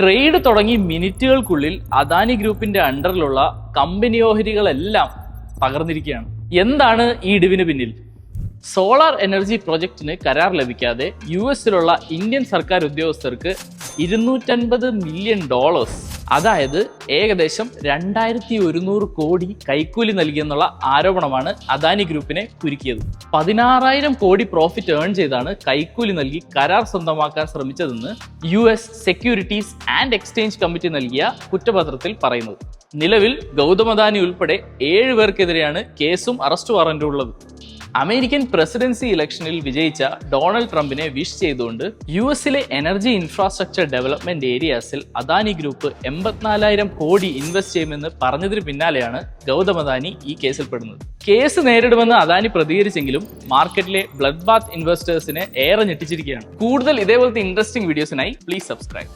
Trade തുടങ്ങി മിനിറ്റുകൾക്കുള്ളിൽ അദാനി ഗ്രൂപ്പിന്റെ അണ്ടറിലുള്ള company ഓഹരികളെല്ലാം തകർന്നിരിക്കുകയാണ്. എന്താണ് ഈ ഇടിവിന് പിന്നിൽ? സോളാർ എനർജി പ്രൊജക്ടിന് കരാർ ലഭിക്കാതെ US-ലുള്ള ഇന്ത്യൻ സർക്കാർ ഉദ്യോഗസ്ഥർക്ക് $250 മില്യൺ, അതായത് ഏകദേശം 2100 കോടി കൈക്കൂലി നൽകിയെന്നുള്ള ആരോപണമാണ് അദാനി ഗ്രൂപ്പിനെ കുരുക്കിയത്. 16,000 കോടി പ്രോഫിറ്റ് ഏൺ ചെയ്താണ് കൈക്കൂലി നൽകി കരാർ സ്വന്തമാക്കാൻ ശ്രമിച്ചതെന്ന് US securities and exchange committee നൽകിയ കുറ്റപത്രത്തിൽ പറയുന്നത്. നിലവിൽ ഗൗതം അദാനി ഉൾപ്പെടെ 7 പേർക്കെതിരെയാണ് കേസും അറസ്റ്റ് വാറന്റും ഉള്ളത്. അമേരിക്കൻ പ്രസിഡൻസി ഇലക്ഷനിൽ വിജയിച്ച ഡൊണാൾഡ് ട്രംപിനെ വിഷ് ചെയ്തുകൊണ്ട് US-ലെ എനർജി ഇൻഫ്രാസ്ട്രക്ചർ ഡെവലപ്മെന്റ് ഏരിയാസിൽ അദാനി ഗ്രൂപ്പ് 84,000 കോടി ഇൻവെസ്റ്റ് ചെയ്യുമെന്ന് പറഞ്ഞതിന് പിന്നാലെയാണ് ഗൗതം അദാനി ഈ കേസിൽപ്പെടുന്നത്. കേസ് നേരിടുമെന്ന് അദാനി പ്രതികരിച്ചെങ്കിലും മാർക്കറ്റിലെ ബ്ലഡ് ബാത്ത് ഇൻവെസ്റ്റേഴ്സിനെ ഏറെ ഞെട്ടിച്ചിരിക്കുകയാണ്. കൂടുതൽ ഇതേപോലത്തെ ഇൻട്രസ്റ്റിംഗ് വീഡിയോസിനായി പ്ലീസ് സബ്സ്ക്രൈബ്.